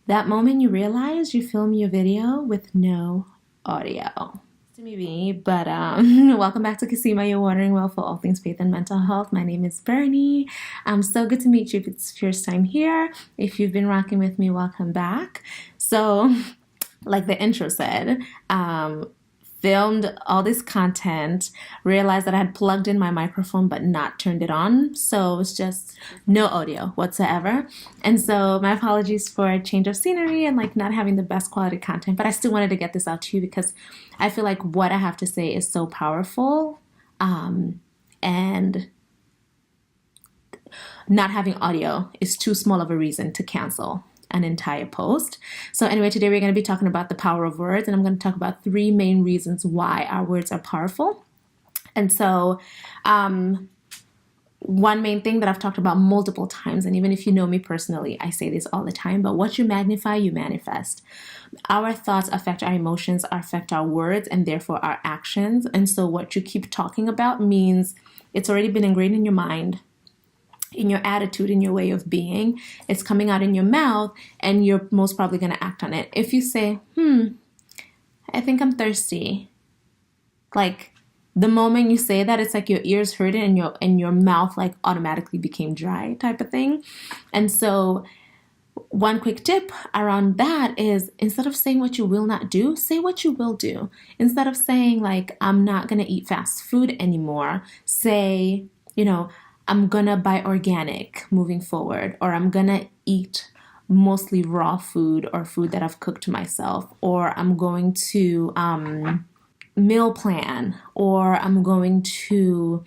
That moment you realize you film your video with no audio. To me, but welcome back to Kasima, your watering well for all things faith and mental health. My name is Bernie. So good to meet you if it's your first time here. If you've been rocking with me, welcome back. So, like the intro said, filmed all this content, realized that I had plugged in my microphone but not turned it on. So it's just no audio whatsoever. And so my apologies for a change of scenery and like not having the best quality content, but I still wanted to get this out to you because I feel like what I have to say is so powerful. And not having audio is too small of a reason to cancel an entire post. So anyway, today we're going to be talking about the power of words, and I'm going to talk about 3 main reasons why our words are powerful. And so one main thing that I've talked about multiple times, and even if you know me personally, I say this all the time, but what you magnify, you manifest. Our thoughts affect our emotions, affect our words, and therefore our actions. And so what you keep talking about means it's already been ingrained in your mind, in your attitude, in your way of being. It's coming out in your mouth, and you're most probably going to act on it. If you say, I think I'm thirsty, like the moment you say that, it's like your ears heard it and your mouth like automatically became dry type of thing. And so one quick tip around that is, instead of saying what you will not do, say what you will do. Instead of saying like, I'm not going to eat fast food anymore, say, I'm gonna buy organic moving forward, or I'm gonna eat mostly raw food or food that I've cooked myself, or I'm going to meal plan, or I'm going to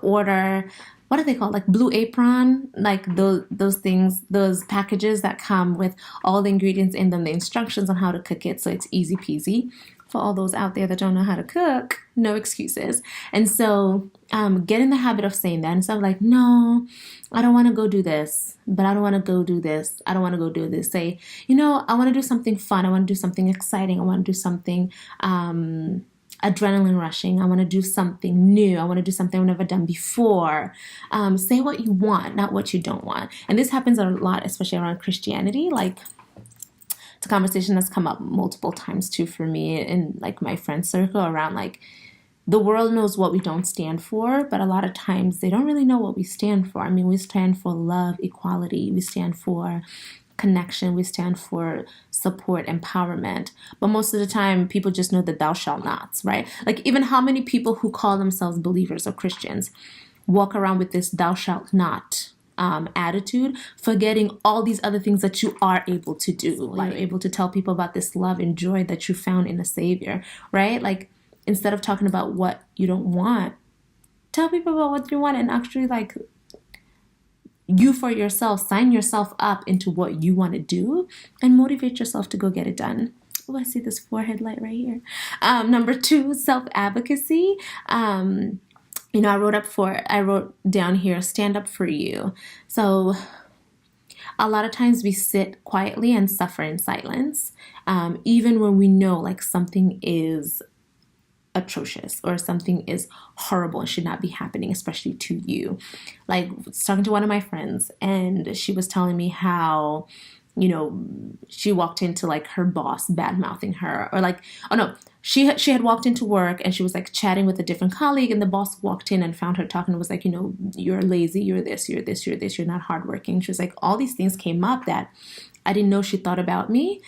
order, what are they called, like Blue Apron, like those things, those packages that come with all the ingredients in them, the instructions on how to cook it, so it's easy peasy. For all those out there that don't know how to cook, no excuses. And so get in the habit of saying that instead of like, no, I don't want to go do this, but I don't want to go do this. I don't want to go do this. Say, I want to do something fun. I want to do something exciting. I want to do something adrenaline rushing. I want to do something new. I want to do something I've never done before. Say what you want, not what you don't want. And this happens a lot, especially around Christianity. Like, it's a conversation that's come up multiple times too for me in like my friend circle around like, the world knows what we don't stand for, but a lot of times they don't really know what we stand for. I mean, we stand for love, equality. We stand for connection. We stand for support, empowerment. But most of the time, people just know the thou shalt nots, right? Like, even how many people who call themselves believers or Christians walk around with this thou shalt not attitude, forgetting all these other things that you are able to do. Like, you're able to tell people about this love and joy that you found in a Savior, right? Like, instead of talking about what you don't want, tell people about what you want, and actually, like, you for yourself, sign yourself up into what you want to do and motivate yourself to go get it done. Oh, I see this forehead light right here. Number 2, self-advocacy. I wrote down here, stand up for you. So a lot of times we sit quietly and suffer in silence, even when we know like something is atrocious or something is horrible and should not be happening, especially to you. Like, I was talking to one of my friends, and she was telling me how, she walked into like her boss bad mouthing her, or like, oh no, she had walked into work and she was like chatting with a different colleague, and the boss walked in and found her talking and was like, you're lazy, you're this, you're this, you're this, you're not hardworking. She was like, all these things came up that I didn't know she thought about me.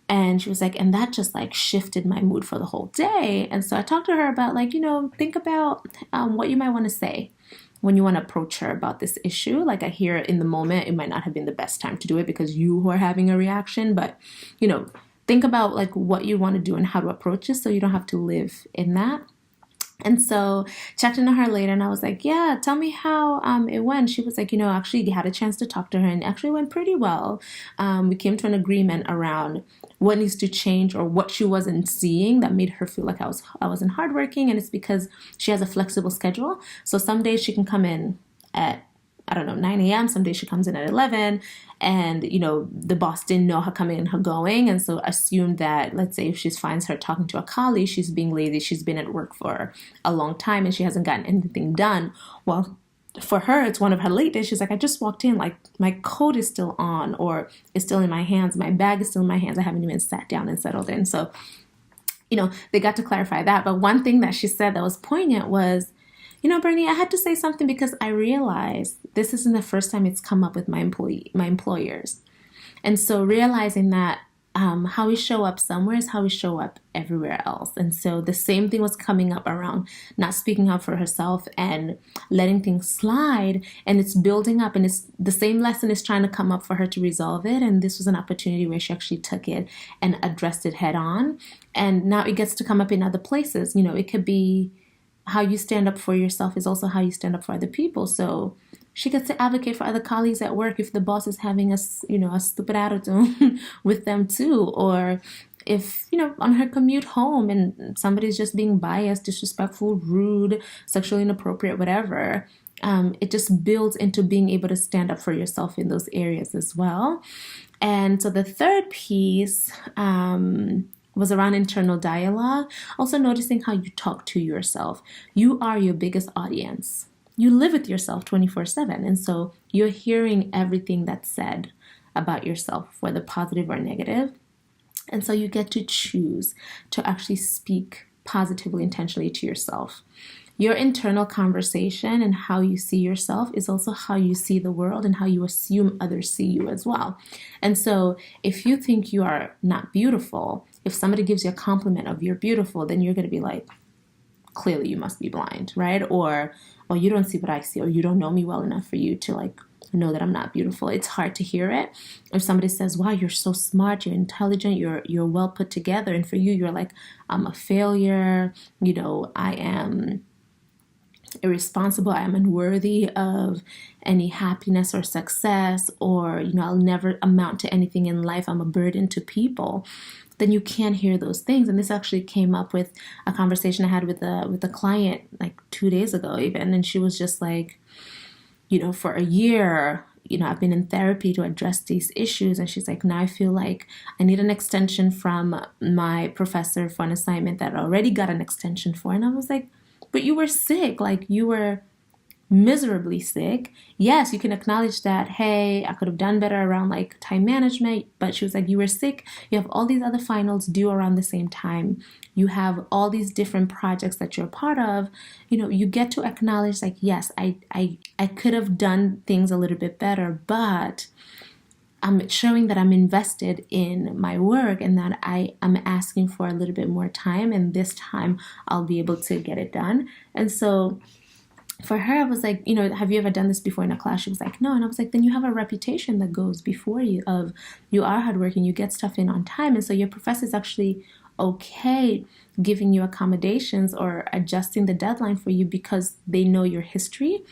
And she was like, and that just like shifted my mood for the whole day. And so I talked to her about like, think about what you might want to say when you want to approach her about this issue. Like, I hear in the moment, it might not have been the best time to do it because you are having a reaction, but, think about like what you want to do and how to approach it so you don't have to live in that. And so checked into her later, and I was like, yeah, tell me how it went. She was like, actually had a chance to talk to her, and actually went pretty well. We came to an agreement around what needs to change or what she wasn't seeing that made her feel like I wasn't hardworking. And it's because she has a flexible schedule. So some days she can come in at 9 a.m. Some days she comes in at 11, and, the boss didn't know her coming and her going. And so assumed that, let's say if she finds her talking to a colleague, she's being lazy. She's been at work for a long time and she hasn't gotten anything done. Well, for her, it's one of her late days. She's like, I just walked in, like my coat is still on, or it's still in my hands. My bag is still in my hands. I haven't even sat down and settled in. So, they got to clarify that. But one thing that she said that was poignant was, Bernie, I had to say something because I realized this isn't the first time it's come up with my employers. And so realizing that how we show up somewhere is how we show up everywhere else. And so the same thing was coming up around not speaking up for herself and letting things slide. And it's building up, and it's the same lesson is trying to come up for her to resolve it. And this was an opportunity where she actually took it and addressed it head on. And now it gets to come up in other places. It could be how you stand up for yourself is also how you stand up for other people. So she gets to advocate for other colleagues at work if the boss is having a stupid attitude with them too. Or if, on her commute home and somebody's just being biased, disrespectful, rude, sexually inappropriate, whatever, it just builds into being able to stand up for yourself in those areas as well. And so the third piece was around internal dialogue, also noticing how you talk to yourself. You are your biggest audience. You live with yourself 24/7. And so you're hearing everything that's said about yourself, whether positive or negative. And so you get to choose to actually speak positively, intentionally to yourself. Your internal conversation and how you see yourself is also how you see the world and how you assume others see you as well. And so if you think you are not beautiful, if somebody gives you a compliment of you're beautiful, then you're going to be like, clearly you must be blind, right? Or you don't see what I see, or you don't know me well enough for you to know that I'm not beautiful. It's hard to hear it. If somebody says, wow, you're so smart, you're intelligent, you're well put together. And for you, you're like, I'm a failure. I am irresponsible. I am unworthy of any happiness or success, or, I'll never amount to anything in life. I'm a burden to people. Then you can't hear those things. And this actually came up with a conversation I had with a client like 2 days ago even. And she was just like, for a year, I've been in therapy to address these issues. And she's like, now I feel like I need an extension from my professor for an assignment that I already got an extension for. And I was like, but you were sick. Like, you were miserably sick. Yes, you can acknowledge that, hey, I could have done better around like time management, but she was like, you were sick. You have all these other finals due around the same time. You have all these different projects that you're a part of. You get to acknowledge like, yes, I could have done things a little bit better, but I'm showing that I'm invested in my work and that I am asking for a little bit more time, and this time I'll be able to get it done. And so for her, I was like, have you ever done this before in a class? She was like, no. And I was like, then you have a reputation that goes before you of you are hardworking, you get stuff in on time. And so your professor is actually okay giving you accommodations or adjusting the deadline for you because they know your history.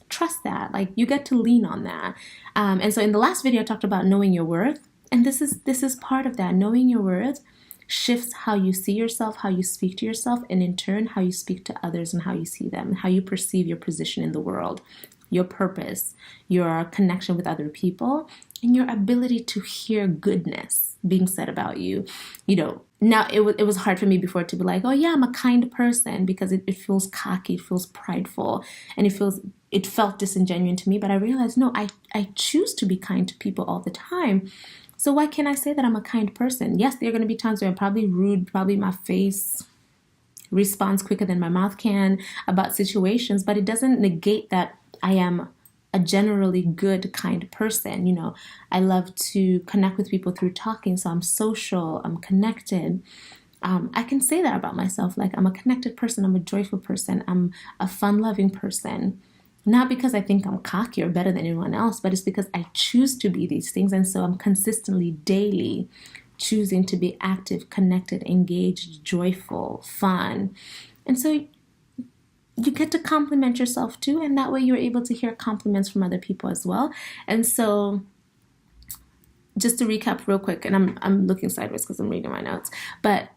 Trust that. Like, you get to lean on that. And so in the last video, I talked about knowing your worth. And this is part of that. Knowing your worth shifts how you see yourself, how you speak to yourself, and in turn, how you speak to others and how you see them, how you perceive your position in the world, your purpose, your connection with other people, and your ability to hear goodness being said about you. Now it was hard for me before to be like, oh yeah, I'm a kind person, because it feels cocky, it feels prideful, and it felt disingenuous to me. But I realized, no, I choose to be kind to people all the time. So why can't I say that I'm a kind person? Yes, there are going to be times where I'm probably rude, probably my face responds quicker than my mouth can about situations, but it doesn't negate that I am a generally good, kind person. I love to connect with people through talking, so I'm social, I'm connected. I can say that about myself, like I'm a connected person, I'm a joyful person, I'm a fun-loving person. Not because I think I'm cocky or better than anyone else, but it's because I choose to be these things. And so I'm consistently, daily choosing to be active, connected, engaged, joyful, fun. And so you get to compliment yourself too. And that way you're able to hear compliments from other people as well. And so just to recap real quick, and I'm looking sideways because I'm reading my notes, but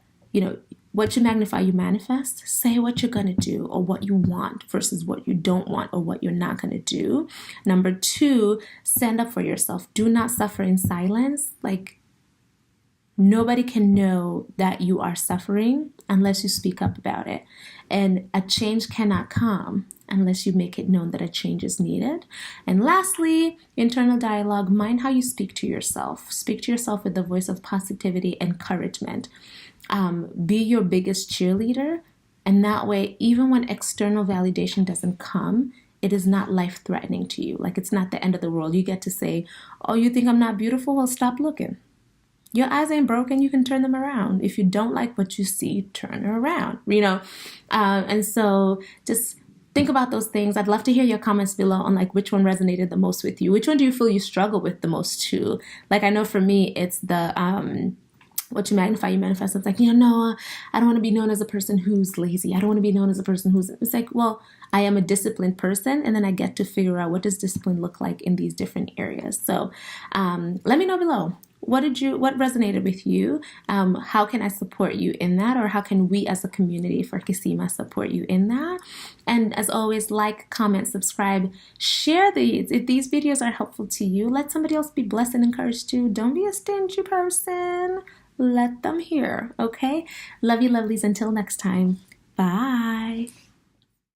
what you magnify, you manifest. Say what you're going to do or what you want versus what you don't want or what you're not going to do. Number 2, stand up for yourself. Do not suffer in silence. Like, Nobody can know that you are suffering unless you speak up about it. And a change cannot come unless you make it known that a change is needed. And lastly, internal dialogue, mind how you speak to yourself. Speak to yourself with the voice of positivity, encouragement. Be your biggest cheerleader. And that way, even when external validation doesn't come, it is not life-threatening to you. Like, it's not the end of the world. You get to say, oh, you think I'm not beautiful? Well, stop looking. Your eyes ain't broken. You can turn them around. If you don't like what you see, turn around, and so just think about those things. I'd love to hear your comments below on like which one resonated the most with you. Which one do you feel you struggle with the most too? Like, I know for me, it's the what you magnify, you manifest. It's like, no, I don't want to be known as a person who's lazy. I don't want to be known as a person who's, it's like, well, I am a disciplined person, and then I get to figure out what does discipline look like in these different areas. So let me know below. What resonated with you? How can I support you in that? Or how can we as a community for Kisima support you in that? And as always, like, comment, subscribe, share these. If these videos are helpful to you, let somebody else be blessed and encouraged too. Don't be a stingy person. Let them hear, okay? Love you, lovelies. Until next time, bye.